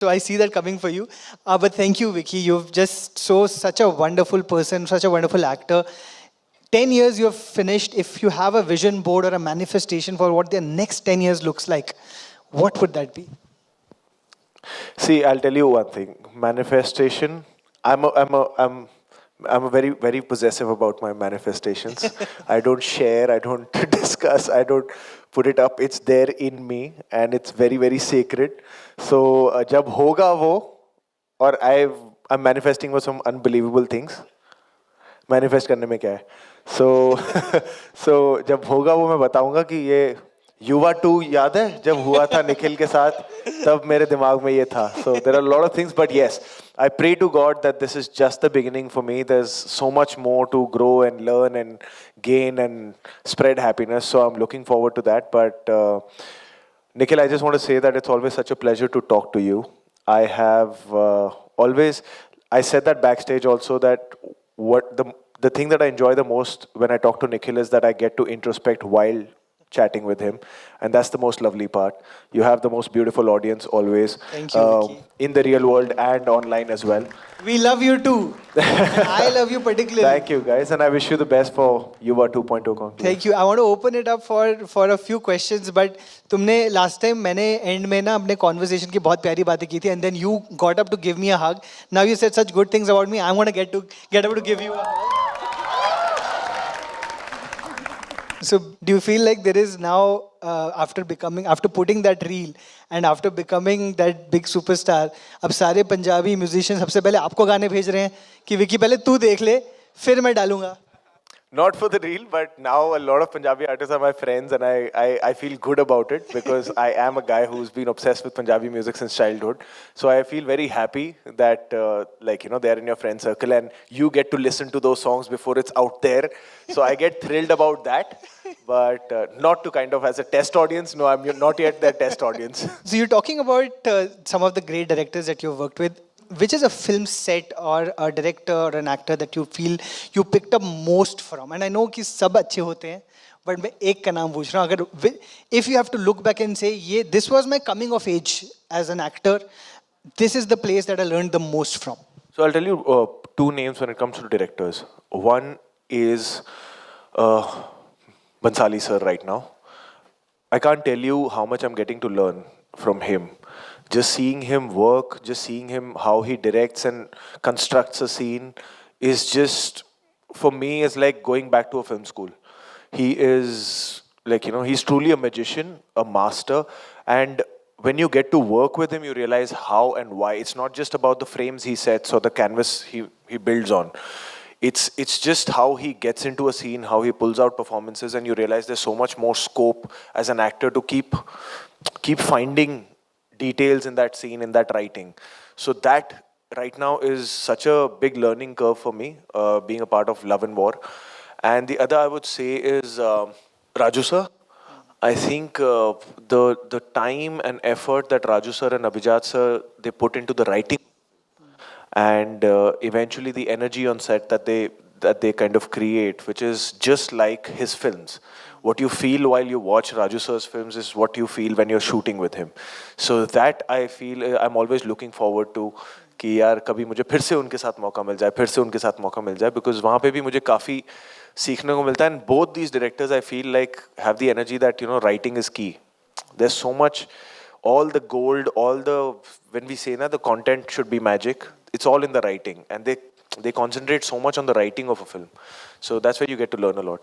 So I see that coming for you. But thank you, Vicky. You've just such a wonderful person, such a wonderful actor. 10 years you have finished. If you have a vision board or a manifestation for what the next 10 years looks like, what would that be? See, I'll tell you one thing. Manifestation. I'm a very possessive about my manifestations. I don't share. I don't discuss. I don't put it up. It's there in me, and it's very sacred. So जब होगा वो, और I'm manifesting for some unbelievable things. Manifest करने में क्या है सो सो जब होगा वो मैं बताऊंगा कि ये युवा 2 याद है जब हुआ था निखिल के साथ तब मेरे दिमाग में ये था so there are lot of things but yes I pray to God that this is just the beginning for me there is so much more to grow and learn and gain and spread happiness so I am looking forward to that but Nikhil, I just want to say that it's always such a pleasure to talk to you. I have always, I said that backstage also that what the thing that I enjoy the most when I talk to Nikhil is that I get to introspect while chatting with him, and that's the most lovely part. You have the most beautiful audience always. Thank you, Vicky. In the real world and online as well. We love you too. And I love you particularly. Thank you guys, and I wish you the best for Yuva 2.0 conclave. Thank you. I want to open it up for a few questions, but तुमने last time मैंने end में ना अपने conversation की बहुत प्यारी बातें की थी, and then you got up to give me a hug. Now you said such good things about me. I'm going to get up to give you a hug. So do you feel like there is now after putting that reel and after becoming that big superstar, अब सारे Punjabi musicians सबसे पहले आपको गाने भेज रहे हैं कि विकी पहले तू देख ले फिर मैं डालूंगा? Not for the reel, but now a lot of Punjabi artists are my friends, and I feel good about it because I am a guy who's been obsessed with Punjabi music since childhood. So I feel very happy that they're in your friend circle and you get to listen to those songs before it's out there. So I get thrilled about that, but not to kind of as a test audience. No, I'm not yet their test audience. So you're talking about some of the great directors that you've worked with. Which is a film set or a director or an actor that you feel you picked up most from? And I know कि सब अच्छे होते हैं, but मैं एक का नाम पूछ रहा हूँ. अगर if you have to look back and say, this was my coming of age as an actor, this is the place that I learned the most from. So I'll tell you 2 names when it comes to directors. One is Bansali sir right now. I can't tell you how much I'm getting to learn from him. Just seeing him work, just seeing him how he directs and constructs a scene is just, for me, is like going back to a film school. He is he's truly a magician, a master, and when you get to work with him, you realize how and why. It's not just about the frames he sets or the canvas he builds on. It's just how he gets into a scene, how he pulls out performances, and you realize there's so much more scope as an actor to keep finding details in that scene, in that writing. So that right now is such a big learning curve for me, being a part of Love and War. And the other I would say is Raju sir. I think the time and effort that Raju sir and Abhijat sir they put into the writing, and eventually the energy on set that they kind of create, which is just like his films. What you feel while you watch Raju sir's films is what you feel when you're shooting with him. So that I feel I'm always looking forward to कि यार कभी मुझे फिर से उनके साथ मौका मिल जाए because वहाँ पे भी मुझे काफ़ी सीखने को मिलता है. And both these directors I feel like have the energy that writing is key. There's so much, all the gold, when we say the content should be magic, it's all in the writing, and they concentrate so much on the writing of a film. So that's where you get to learn a lot.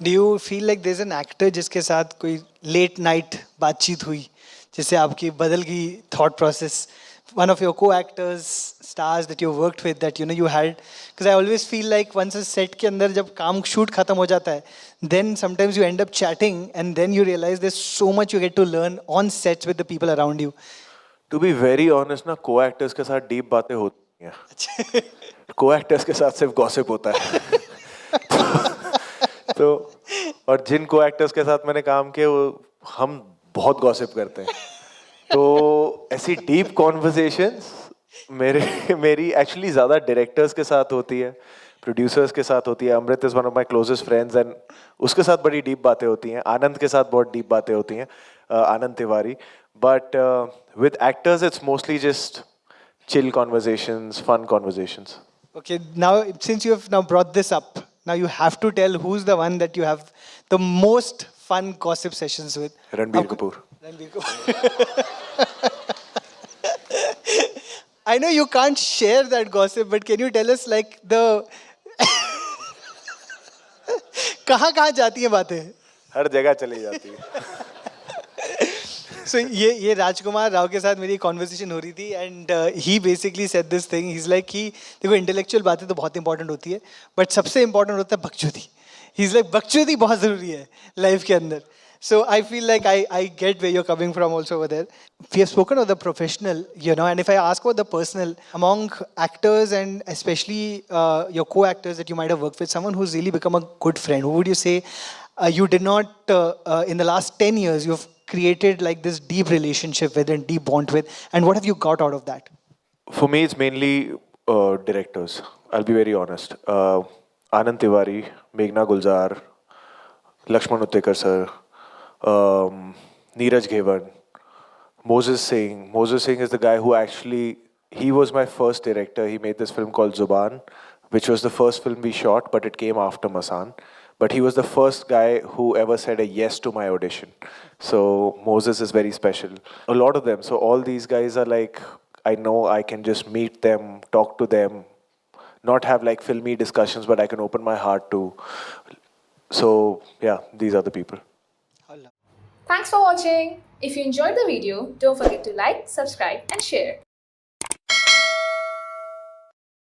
Do you feel like there's an actor जिसके साथ कोई late night बातचीत हुई जिससे आपकी बदल गई thought process? One of your co-actors, stars that you worked with, that you had, because I always feel like once a set के अंदर जब काम shoot खत्म हो जाता है, then sometimes you end up chatting and then you realize there's so much you get to learn on sets with the people around you. To be very honest ना, co-actors के साथ deep बातें होती हैं. Co-actors के साथ सिर्फ gossip होता है. तो और जिन को एक्टर्स के साथ मैंने काम किया वो हम बहुत गॉसिप करते हैं. तो ऐसी डीप कॉन्वर्सेशंस मेरी एक्चुअली ज़्यादा डायरेक्टर्स के साथ होती है, प्रोड्यूसर्स के साथ होती है. Amrit is one of my closest friends and उसके साथ बड़ी डीप बातें होती हैं. आनंद के साथ बहुत डीप बातें होती हैं, आनंद Tiwari. But with actors, it's mostly just chill conversations, fun conversations. Okay, now since you have now brought this up, now you have to tell who's the one that you have the most fun gossip sessions with. Ranbir Aapko- Kapoor. Ranbir Kapoor. I know you can't share that gossip, but can you tell us like the कहाँ कहाँ जाती हैं बातें? हर जगह चली जाती है. So ये राजकुमार राव के साथ मेरी कॉन्वर्सेशन हो रही थी and he basically said this thing he is like कि देखो इंटेलेक्चुअल बातें तो बहुत इंपॉर्टेंट होती है बट सबसे इंपॉर्टेंट होता है बकचोदी. ही इज लाइक बकचोदी बहुत ज़रूरी है लाइफ के अंदर. So I feel like I get where you're coming from also over there. We have spoken of the professional, you know, and if I ask about the personal, among actors and especially your co-actors that you might have worked with, someone who's really become a good friend, who would you say you did not, in the last 10 years, you've created like this deep relationship with and deep bond with, and what have you got out of that? For me, it's mainly directors. I'll be very honest. Anand Tiwari, Meghna Gulzar, Lakshman Uttekar sir, Neeraj Ghewan, Moses Singh. Moses Singh is the guy who actually, he was my first director. He made this film called Zuban, which was the first film we shot, but it came after Masan. But he was the first guy who ever said a yes to my audition. So Moses is very special. A lot of them. So all these guys are like, I know I can just meet them, talk to them, not have like filmy discussions, but I can open my heart to. So yeah, these are the people. Thanks for watching. If you enjoyed the video, don't forget to like, subscribe and share.